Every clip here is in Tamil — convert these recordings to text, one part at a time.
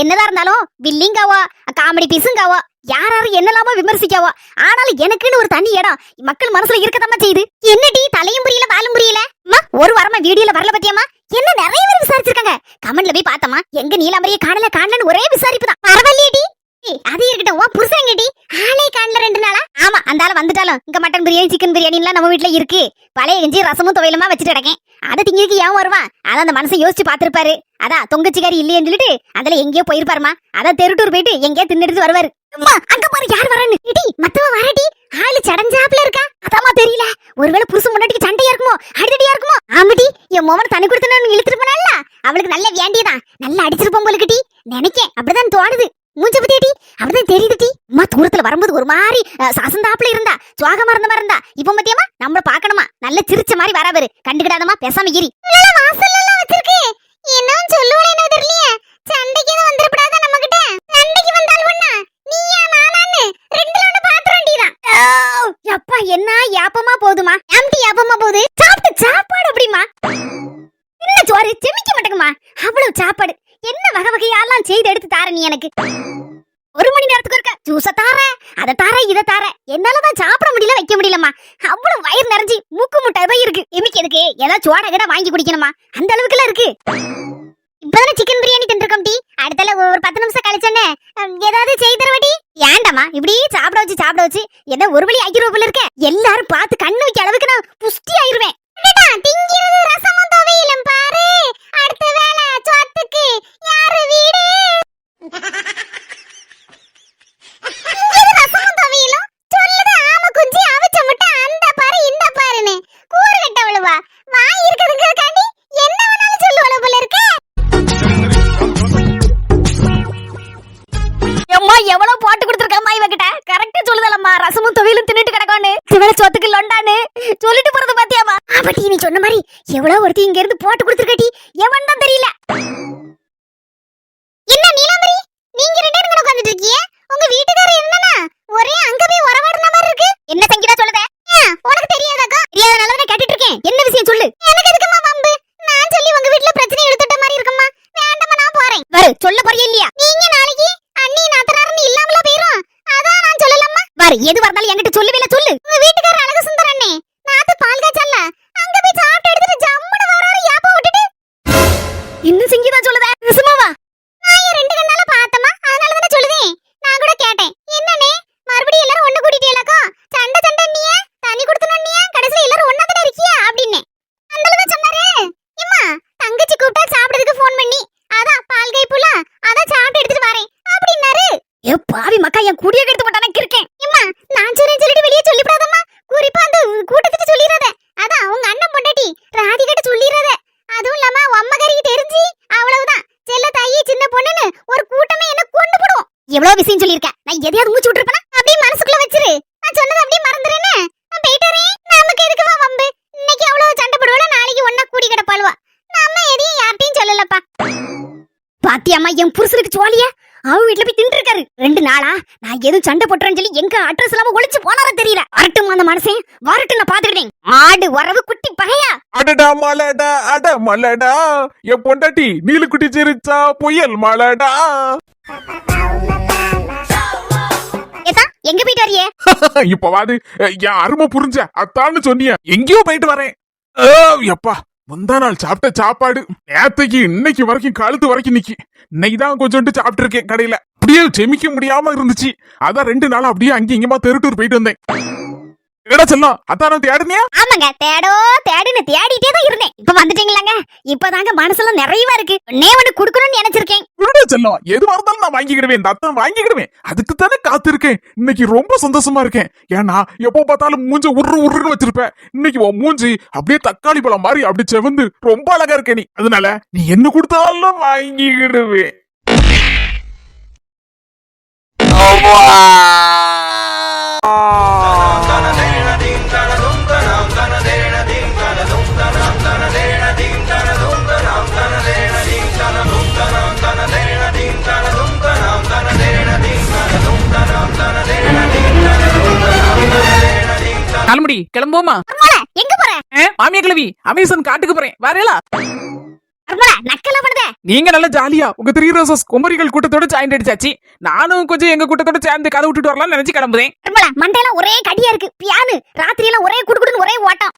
என்னதான் இருந்தாலும் வில்லிங்காவோ காமெடி பீஸுங்காவோ யாராரு என்னலாமோ விமர்சிக்காவோ, ஆனாலும் எனக்குன்னு ஒரு தனி இடம் மக்கள் மனசுல இருக்கதாமா செய்யுது. என்னடி தலையும் புரியல வாலும் புரியல? ஒரு வாரமா வீடியோல வரல பத்தியமா? என்ன நிறைய பேர் விசாரிச்சிருக்காங்க. கமெண்ட்ல போய் பார்த்தமா, எங்க நீலாம்பரியை காணலன்னு ஒரே விசாரிப்பு தான். பரவாயில்லையடி. அது இருக்கட்டும், உன் புருஷன் கேட்டி ஆளே காணல 2 நாளா? ஆமா, அந்த ஆள வந்துட்டாலும் இங்க மட்டன் பிரியாணி சிக்கன் பிரியாணி எல்லாம் நம்ம வீட்டுல இருக்கு. பழைய கஞ்சி ரசமும் துவையலுமா வச்சுட்டு கிடக்கேன். அதை திங்கிறதுக்கு ஏன் வருவான்? அதான் அந்த மனசை யோசிச்சு பாத்துருப்பாரு. அதான் தொங்கச்சிக்காரி இல்லையன்னு சொல்லிட்டு அதுல எங்கேயோ போயிருப்பாருமா. அதான் தெருட்டூர் போயிட்டு எங்கேயோ தின்னுட்டு வருவாரு. அங்க பாரு யார் வரன்னு. மத்தவ வரடி, ஆளு சடஞ்சாப்ல இருக்கா. அதாமா தெரியல, ஒருவேளை புருஷன் முன்னாடிக்கு சண்டையா இருக்குமோ, அடிதடியா இருக்குமோ. ஆமாடி, என் மோவன் தனி கொடுத்தனு இழுத்துட்டு போனால, அவளுக்கு நல்ல வேண்டியதான். நல்லா அடிச்சிருப்போம் போலுக்குடி நினைக்கேன். அப்படிதான் தோணுது. மூஞ்ச பத்தியாடி அப்படிதான் தெரியுதுடி. அம்மா தூரத்துல வரும்போது ஒரு மாதிரி சாசந்தாப்புல இருந்தா, சுவாகமா இருந்த மாதிரி இருந்தா. இப்ப மத்தியமா நம்மள பாக்கணுமா, நல்ல சிரிச்ச மாதிரி வரவரு. கண்டுக்கிடாதமா பேசாம ஏறி வச்சிருக்கு. என்ன சொல்லுவானே என்ன தெரியலையே. சண்டைக்கு வந்துடப்படாத நம்ம கிட்ட. சண்டைக்கு வந்தால் ஒண்ணா நீயா நானான்னு ரெண்டுல ஒண்ணு பாத்துற வேண்டியதான். அப்பா என்ன யாப்பமா போகுதுமா? எம்டி யாப்பமா போகுது. சாப்பிட்டு சாப்பாடு அப்படிமா? என்ன சோறு செமிக்க மாட்டேங்குமா? அவ்வளவு சாப்பாடு என்ன வகை வகையாலாம் செய்து எடுத்து தார நீ எனக்கு. 1 மணி நேரத்துக்கு இருக்க ஜூஸ தார, அதை தார, இதை தார. என்னாலதான் சாப்பிட முடியல, வைக்க முடியலம்மா. அவ்வளவு வயிறு நிறைஞ்சி மூக்கு முட்டை தான் இருக்கு. எமிக்கு எதுக்கு ஏதாவது சோட கிட வாங்கி குடிக்கணுமா? அந்த அளவுக்கு எல்லாம் இருக்கு. இப்பதானே சிக்கன் பிரியாணி தின்றுக்கோம் டி. அடுத்தல ஒரு 10 நிமிஷம் கழிச்சோன்னு ஏதாவது செய்து தரவடி. ஏண்டாமா இப்படி சாப்பிட வச்சு என்ன ஒரு வழி ஆக்கிடுவ போல இருக்க. எல்லாரும் பார்த்து கண்ணு வைக்க அளவுக்கு நான் புஷ்டி ஆயிருவேன். திங்கிறது ரசமும் துவையலும் பாரு. அடுத்த வேளை சொத்துக்கு யாரு வீடு? ரசமும் துவையலும் சொல்லுது ஆமா குஞ்சி அவிச்ச முட்டை அந்த பாரு இந்த பாருன்னு. கூறு கட்டவளுவா வாய் இருக்குதுங்கிறதுக்காண்டி என்ன வேணாலும் சொல்லுவளவு போல இருக்கு. அம்மா எவ்வளவு போட்டு கொடுத்துருக்கம்மா இவகிட்ட. கரெக்டா சொல்லுதலம்மா, ரசமும் துவையலும் தின்னுட்டு கிடக்கான்னு. சிவன சொத்துக்கு லொண்டான்னு சொல்லிட்டு போறது பாத்தியாமா? ஆமாட்டி, நீ சொன்ன மாதிரி எவ்வளவு ஒருத்தி இங்க இருந்து போட்டு கொடுத்துருக்கட்டி. எவன் தான் தெரியல. என்ன நீலாம்பரி, நீங்க 2 பேரும் கூட உட்கார்ந்துட்டு இருக்கீங்க? உங்க வீட்டுக்காரர் என்னன்னா ஒரே அங்க போய் உறவாடுன மாதிரி இருக்கு. என்ன சங்கீதா சொல்லுதே? உனக்கு தெரியாதாக்கா? தெரியாதனால நான் கேட்டுட்டு இருக்கேன். என்ன விஷயம் சொல்லு. எனக்கு எதுக்குமா வம்பு? நான் சொல்லி உங்க வீட்ல பிரச்சனை எடுத்துட்ட மாதிரி இருக்குமா? வேண்டாமா, நான் போறேன். வரு சொல்ல போறியா இல்லையா? நீங்க நாளைக்கு அண்ணி நாத்தனார்னு இல்லாமல போயிரும். அதான் நான் சொல்லலம்மா. வரு எது வரனாலும் என்கிட்ட சொல்லவேல சொல்லு. உங்க வீட்டுக்காரர் அழகு சுந்தர் அண்ணே நாத்து பால் காய்ச்சல்ல அங்க போய் சாப்பிட்டு எடுத்துட்டு ஜம்முன வராரு. யாப்ப விட்டுட்டு இன்னும் சிங்கிதா சொல்லுதே? நிசமாவா? நான் 2 கண்ணால பார்த்தமா, அதனால தான சொல்லுதேன். நான் கூட கேட்டேன், என்னனே மறுபடியும் எல்லாரும் ஒண்ணு கூட்டிட்டீங்களா? சண்டை நீயே தண்ணி கொடுத்தனீயே, கடைசில எல்லாரும் ஒண்ணா தான இருக்கியா அப்படின்னு அந்தளவு சொன்னாரு. அம்மா தங்கச்சி கூப்பிட்டா சாப்பிடுறதுக்கு ஃபோன் பண்ணி, அதான் பால் கைப்புல அதான் சாப்பிட்டு எடுத்துட்டு வரேன் அப்படினாரு. ஏ பாவி மக்கா, என் குடிய கெடுத்து போட்டானே இருக்கேன். அம்மா நான் சொல்லிட்டு வெளிய சொல்லிப்படாதம்மா. குறிப்பா அந்த கூட்டத்துக்கு சொல்லிராத. அதான் உங்க அண்ணன் பொண்டாட்டி ராதிகிட்ட சொல்லிராத. அதுவும் இல்லாம அம்மகாரிக்கு தெரிஞ்சு அவ்வளவுதான். செல்ல தாயி சின்ன பொண்ணுன்னு ஒரு கூட்டமே என்ன கொண்டு போடும். எவ்வளவு விஷயம் சொல்லிருக்கேன். நான் எதையாவது மூச்சு விட்டுருப்பேனா? அப்படியே மனசுக்குள்ள வச்சிரு. நான் சொன்னது அப்படியே மறந்துறேன்னு. நான் போயிட்டு வரேன். நமக்கு எதுக்குவா வம்பு? இன்னைக்கு அவ்வளவு சண்டை போடுவா, நாளைக்கு ஒண்ணா கூடி கிடப்பாளுவா. நம்ம எதையும் யார்ட்டையும் சொல்லலப்பா. பாத்தியம்மா என் புருஷனுக்கு சோழிய அவ வீட்டுல போய் தின்று இருக்காரு 2 நாளா. நான் எதுவும் சண்டை போட்டுறேன்னு சொல்லி எங்க அட்ரஸ் இல்லாம ஒளிச்சு போனாரா தெரியல. வரட்டும் அந்த மனசன் வரட்டும், நான் பாத்துக்கிட்டேன். ஆடு வரவு குட்டி பகையா. அடடா மலடா அட மலடா என் பொண்டாட்டி நீலுக்குட்டி சிரிச்சா புயல் மலடா. ஏதா எங்க போயிட்டு வரியே? இப்பவாது என் அருமை புரிஞ்ச அத்தான்னு சொன்னிய. எங்கேயோ போயிட்டு வரேன். எப்பா முந்தா நாள் சாப்பிட்ட சாப்பாடு நேத்தைக்கு இன்னைக்கு வரைக்கும் கழுத்து வரைக்கும் நிக்கி. இன்னைக்குதான் கொஞ்சோண்டு சாப்பிட்டு இருக்கேன் கடையில. அப்படியே செமிக்க முடியாம இருந்துச்சு. அதான் 2 நாள் அப்படியே அங்கே இங்கமா தெருட்டூர் போயிட்டு வந்தேன். எடா செல்லம் அத்தான தேடுனியா? ஆமாங்க, தேடின்னு தேடிட்டே தான் இருந்தேன். இப்ப வந்துட்டீங்களாங்க. இப்பதாங்க மனசுல நிறையவா இருக்கு. ஒண்ணு குடுக்கணும்னு நினைச்சிருக்கேன். எடா செல்லம் எதுவா இருந்தாலும் நான் வாங்கிக்கிடுவேன். இந்த அத்தான் வாங்கிக்கிடுவேன். அதுக்கு தானே காத்திருக்கேன். இன்னைக்கு ரொம்ப சந்தோஷமா இருக்கேன். ஏன்னா எப்போ பார்த்தாலும் மூஞ்ச உருன்னு வச்சிருப்பேன். இன்னைக்கு உன் மூஞ்சி அப்படியே தக்காளி பழம் மாதிரி அப்படி செவந்து ரொம்ப அழகா இருக்க நீ. அதனால நீ என்ன கொடுத்தாலும் வாங்கிக்கிடுவேன். நாலுமடி கிளம்புவோமா? எங்க போற? மாமியா கிளவி அமேசான் காட்டுக்கு போறேன். வரேலா? நக்கலா பண்ணுத. நீங்க நல்ல ஜாலியா உங்க த்ரீ ரோசஸ் குமரிகள் கூட்டத்தோட ஜாயின் அடிச்சாச்சு. நானும் கொஞ்சம் எங்க கூட்டத்தோட சேர்ந்து கதை விட்டுட்டு வரலாம்னு நினைச்சு கிளம்புறேன். மண்டையெல்லாம் ஒரே கடியா இருக்கு. பியானு ராத்திரி எல்லாம் ஒரே குடுக்குடுன்னு ஒரே ஓட்டம்.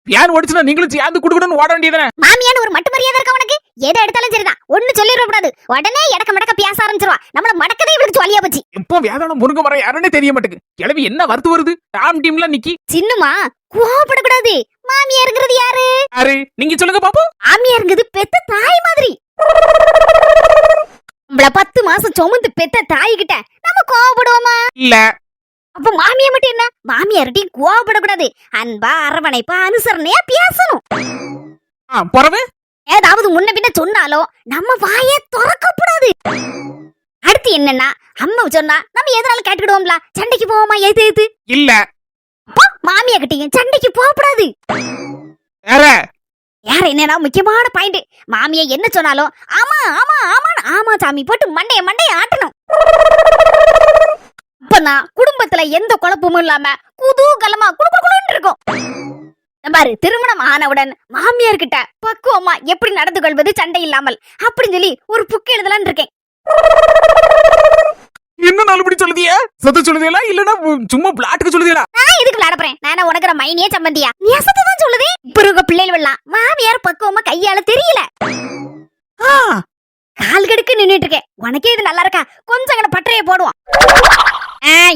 பியான் ஓடிச்சுனா நீங்களும் சேர்ந்து குடுக்குடுன்னு ஓட வேண்டியதானே. மாமியான்னு ஒரு மட்டு மரியாதை இருக்கா உனக்கு? எதை எடுத்தாலும் சரிதான், ஒண்ணு சொல்லிட கூடாது. உடனே எடக்க மடக்க பேச ஆரம்பிச்சிருவா. நம்மள மடக்கதே இவளுக்கு ஜாலியா போச்சு. இப்போ வேதாளம் முருங்க மரம் யாருன்னே தெரிய மாட்டேங்குது. கிளவி என்ன வருது வருது. டாம் டீம்ல நிக்கி. சின்னமா கோவப்படக்கூடாது. மாமியாருங்கிறது யாரு? யாரு நீங்க சொல்லுங்க பாப்போம். மாமியாருங்கிறது பெத்த தாய் மாதிரி. நம்மள 10 மாசம் சுமந்து பெத்த தாய் கிட்ட நம்ம கோவப்படுவோமா? இல்ல. அப்ப மாமியா மட்டும் என்ன? மாமியார்கிட்டயும் கோவப்படக்கூடாது. அன்பா அரவணைப்பா அனுசரணையா பேசணும். பொறவு ஏதாவது முன்ன பின்ன சொன்னாலோ நம்ம வாயை திறக்கக்கூடாது. அடுத்து என்னன்னா, அம்மா சொன்னா நம்ம எதனால கேட்டுக்கிடுவோம்ல, சண்டைக்கு போவோமா? எது இல்ல. மாமியா கிட்டயும் சண்டைக்கு போகக்கூடாது. வேற என்னன்னா முக்கியமான பாயிண்ட், மாமியா என்ன சொன்னாலும் ஆமா ஆமா ஆமா ஆமா சாமி போட்டு மண்டைய ஆட்டணும். அப்பதான் குடும்பத்துல எந்த குழப்பமும் இல்லாம குதூகலமா குடுக்குன்னு இருக்கும். பாரு, திருமணம் ஆனவுடன் மாமியார் கிட்ட பக்குவமா எப்படி நடந்து கொள்வது சண்டை இல்லாமல் அப்படின்னு சொல்லி ஒரு புக் எழுதலான்னு இருக்கேன். என்ன நாலுபடி சொல்லுதியா? சத்த சொல்லுதியா இல்லனா சும்மா பிளாட்டுக்கு சொல்லுதியா? நான் இதுக்கு விளையாட போறேன். நான் உனக்கு மைனியே சம்பந்தியா? நீ அசத்ததான் சொல்லுதே. இப்ப இருக்க பிள்ளைகள் எல்லாம் மாமியார் பக்குவமா கையால தெரியல. கால் கடுக்கு நின்னுட்டு இருக்கேன். உனக்கே இது நல்லா இருக்கா? கொஞ்சம் அங்க பட்டறைய போடுவோம்.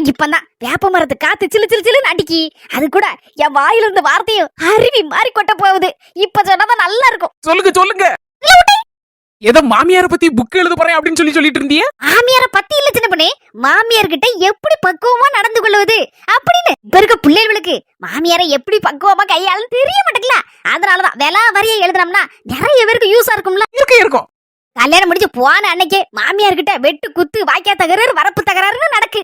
இப்பதான் வேப்ப மரத்து காத்து சிலு சிலு சிலுன்னு அடிக்கி, அது கூட என் வாயில இருந்த வார்த்தையும் அருவி மாறி கொட்ட போகுது. இப்ப சொன்னாதான் நல்லா இருக்கும். சொல்லுங்க சொல்லுங்க. ஏதோ மாமியார பத்தி புக் எழுத போறேன் அப்படின்னு சொல்லிட்டு இருந்தியே. மாமியார பத்தி இல்ல சின்ன பொண்ணே, மாமியார் கிட்ட எப்படி பக்குவமா நடந்து கொள்வது அப்படின்னு. இப்ப இருக்க பிள்ளைகளுக்கு மாமியாரை எப்படி பக்குவமா கையாளுன்னு தெரிய மாட்டேங்கல. அதனாலதான் வெலா வரிய எழுதுனோம்னா நிறைய பேருக்கு யூஸா இருக்கும்ல. இருக்கும். கல்யாணம் முடிஞ்சு போன அன்னைக்கே மாமியார் கிட்ட வெட்டு குத்து வாய்க்கா தகராறு வரப்பு தகராறுன்னு நடக்கு.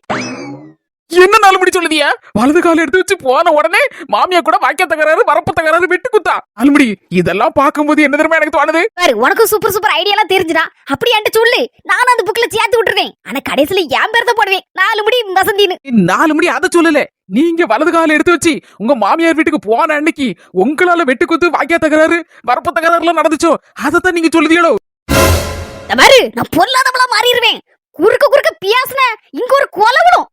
என்ன நாலுபடி சொல்லுதியா? வலது கால எடுத்து வச்சு போன உடனே மாமியா கூட வாய்க்கா தகராறு வரப்பு தகராறு வெட்டு குத்தா. நாலுபடி இதெல்லாம் பார்க்கும்போது என்ன தெரியுமா எனக்கு தோணுது? பாரு, உனக்கு சூப்பர் சூப்பர் ஐடியா எல்லாம் தெரிஞ்சுடா. அப்படி என்கிட்ட சொல்லு, நானும் அந்த புக்ல சேர்த்து விட்டுருவேன். ஆனா கடைசியில என் பேர் தான் போடுவேன், 4 முடி வசந்தின்னு. 4 முடி அதை சொல்லல. நீங்க வலது கால எடுத்து வச்சு உங்க மாமியார் வீட்டுக்கு போன அன்னைக்கு உங்களால வெட்டு குத்து வாய்க்கா தகராறு வரப்பு தகராறுலாம் நடந்துச்சோ அதத்தான் நீங்க சொல்லுதியோ? பாரு, நான் பொல்லாதவளா மாறிடுவேன். குறுக்க பியாசுன இங்க ஒரு கொலவணும்.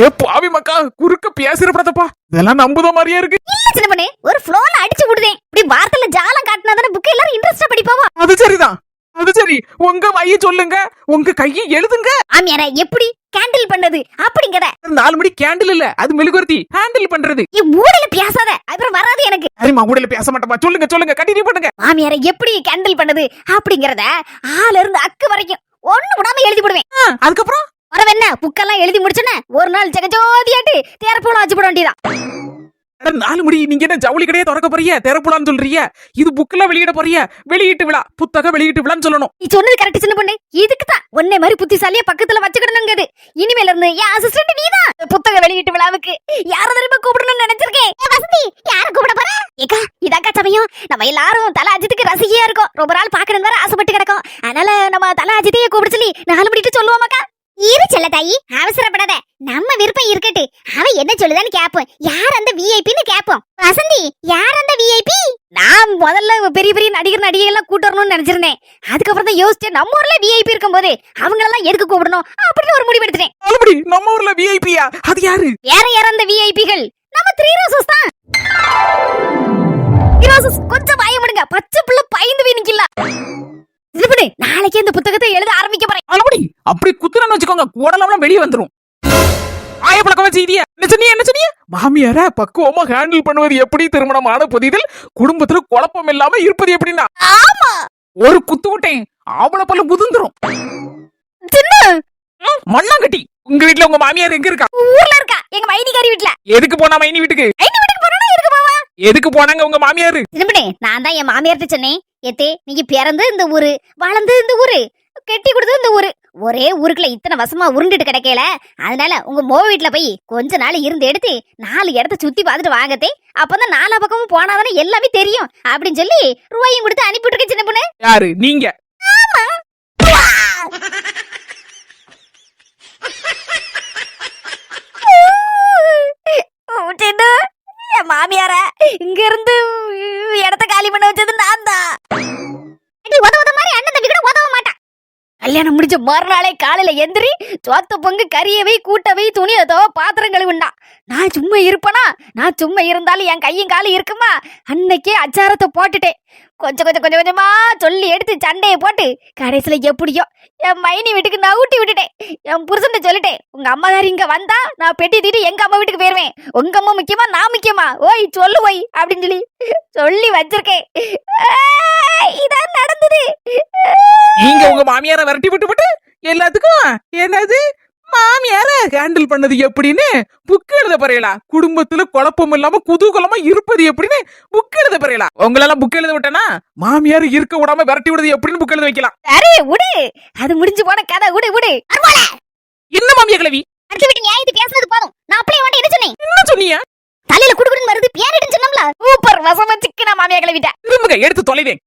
ஏ பாவி மக்கா, குறுக்க பேசிரப்படாதப்பா. இதெல்லாம் நம்புத மாதிரியே இருக்கு. இல்ல சின்ன பண்ணே, ஒரு ஃப்ளோல அடிச்சு விடுதேன். இப்படி வார்த்தையில ஜாலம் காட்டினாதானே புக் எல்லாரும் இன்ட்ரெஸ்டா படிப்பாவா? அது சரிதான். அது சரி, உங்க மைய சொல்லுங்க, உங்க கையை எழுதுங்க. ஆமியார எப்படி கேண்டில் பண்ணது அப்படிங்கற. 4 மணி கேண்டில் இல்ல, அது மெழுகுவர்த்தி ஹேண்டில் பண்றது. நீ மூடல பேசாத, அப்புறம் வராது எனக்கு. சரிமா, மூடல பேச மாட்டேமா. சொல்லுங்க சொல்லுங்க, கண்டினியூ பண்ணுங்க. மாமியார எப்படி கேண்டில் பண்ணது அப்படிங்கறத ஆல இருந்து அக்கு வரைக்கும் ஒண்ணு விடாம எழுதி போடுவேன். அதுக்கப்புறம் வரவென்ன புக்கெல்லாம் எழுதி முடிச்சனே ஒரு நாள் ஜெகஜோதியாட்டு தேரப்போல வச்சு போட வேண்டியதான். 4 மணி நீங்க என்ன ஜவுளி கடையை திறக்க போறீங்க, திறப்புலான்னு சொல்றீங்க? இது புக்ல வெளியிட போறீங்க, வெளியிட்டு விழா, புத்தக வெளியிட்டு விழான்னு சொல்லணும். நீ சொன்னது கரெக்ட் சின்ன பொண்ணு. இதுக்கு தான் உன்னை மாதிரி புத்திசாலியா பக்கத்துல வச்சுக்கிடணுங்கிறது. இனிமேல இருந்து என் அசிஸ்டன்ட் நீதான். புத்தக வெளியிட்டு விழாவுக்கு யார தெரியுமா கூப்பிடணும்னு நினைச்சிருக்கேன். வசந்தி, யார கூப்பிட போற? ஏக்கா, இதாக்கா சமயம். நம்ம எல்லாரும் தல அஜித்துக்கு ரசிகையா இருக்கோம். ரொம்ப நாள் பாக்கணும் வேற ஆசைப்பட்டு கிடக்கும். அதனால நம்ம தல அஜித்தையே கூப்பிட சொல்லி 4 மணிக்கு சொல்லுவோமாக்கா. இரு செல்ல தாயி, அவசரப்படாத. நம்ம விருப்பம் இருக்கட்டு. அவ என்ன சொல்லுதான்னு கேப்போம். யார் அந்த விஐபின்னு கேப்போம். வசந்தி, யார் அந்த விஐபி? நான் முதல்ல பெரிய பெரிய நடிகர்கள் கூட்டணும்னு நினைச்சிருந்தேன். அதுக்கப்புறம் தான் யோசிச்சேன், நம்ம ஊர்ல விஐபி இருக்கும் போது அவங்களெல்லாம் எதுக்கு கூப்பிடணும் அப்படின்னு ஒரு முடிவு எடுத்துட்டேன். அப்படி நம்ம ஊர்ல விஐபியா? அது யாரு? வேற யார் அந்த விஐபிகள்? நம்ம த்ரீ ரோசஸ் தான். கொஞ்சம் பயமுடுங்க, பச்சை பிள்ளை பயந்து போய் நிக்கல. நாளைக்கு இந்த புத்தகத்தை எழுத ஆரம்பிக்க போறேன். அப்படி குத்துறன்னு வச்சுக்கோங்க, கூடலாம் வெளியே வந்துரும். ஆயப்பழக்கம் செய்தியா? என்ன சொன்னீங்க? மாமியார பக்குவமா ஹேண்டில் பண்ணுவது எப்படி? திருமணமான புதிதில் குடும்பத்துல குழப்பம் இல்லாம இருப்பது எப்படின்னா? ஆமா, ஒரு குத்து விட்டேன், அவளை போல முதிர்ந்துரும். மண்ணாங்கட்டி. உங்க வீட்டுல உங்க மாமியார் எங்க இருக்கா? ஊர்ல இருக்கா, எங்க மைனிகாரி வீட்டுல. எதுக்கு போனா மைனி வீட்டுக்கு? எதுக்கு போனாங்க உங்க மாமியாரு? நான் தான் என் மாமியார்ட்ட சொன்னேன், ஏத்தே நீங்க பிறந்து இந்த ஊரு, வளர்ந்து இந்த ஊரு, கெட்டி கொடுத்தது இந்த ஊரு, ஒரே ஊருக்குள்ள இத்தனை வருஷமா உருண்டுட்டு கிடைக்கல. அதனால உங்க மோ வீட்டுல போய் கொஞ்ச நாள் இருந்து எடுத்து 4 இடத்த சுத்தி பார்த்துட்டு வாங்கத்தே. அப்பதான் 4 பக்கமும் போனாதானே எல்லாமே தெரியும் அப்படின்னு சொல்லி ரூபாயும் கொடுத்து அனுப்பிட்டு இருக்க சின்ன பொண்ணு. யாரு நீங்க? ஆமா. மாமியார இங்க இருந்து இடத்த காலி பண்ண வச்சது நான் தான். கல்யாணம் முடிஞ்ச மறுநாளே காலையில எந்திரி சோத்த பொங்கு கறியவை கூட்டவை துணியதோ பாத்திரம் கழுவுண்டா. நான் சும்மா இருப்பனா? நான் சும்மா இருந்தாலும் என் கையும் காலும் இருக்குமா? அன்னைக்கே அச்சாரத்தை போட்டுட்டேன். கொஞ்சமா சொல்லி எடுத்து சண்டையை போட்டு கடைசியில எப்படியோ என் மைனி வீட்டுக்கு நான் ஊட்டி விட்டுட்டேன். என் புருஷன் சொல்லிட்டேன், உங்க அம்மாதாரி இங்க வந்தா நான் பெட்டி தீட்டு எங்க அம்மா வீட்டுக்கு போயிருவேன். உங்க அம்மா முக்கியமா நான் முக்கியமா? ஓய் சொல்லு ஓய் அப்படின்னு சொல்லி வச்சிருக்கேன். இதான் நடந்தது. நீங்க உங்க மாமியார விரட்டி விட்டு எல்லாத்துக்கும் என்னது மாமியார ஹேண்டில் பண்ணது எப்படின்னு புக் எழுத போறீங்களா? குடும்பத்துல குழப்பம் இல்லாம குதூகலமா இருப்பது எப்படின்னு புக் எழுத போறீங்களா? உங்களெல்லாம் புக் எழுத விட்டனா மாமியார் இருக்க விடாம விரட்டி விடுறது எப்படின்னு புக் எழுத வைக்கலாம். சரி விடு, அது முடிஞ்சு போன கதை. விடு என்ன மாமியா கிழவி அடுத்த வீட்டு நியாயத்தை பேசுனது போதும். நான் அப்படியே உன்ட்ட என்ன சொன்னேன்? என்ன சொன்னீங்க? தலையில குடுகுடுன்னு வருது பேரிட்டு சொன்னோம்ல. சூப்பர் வசமா சிக்கன மாமியா கிளவிட்ட. திரும்புங்க எடுத்து தொலைவேன்.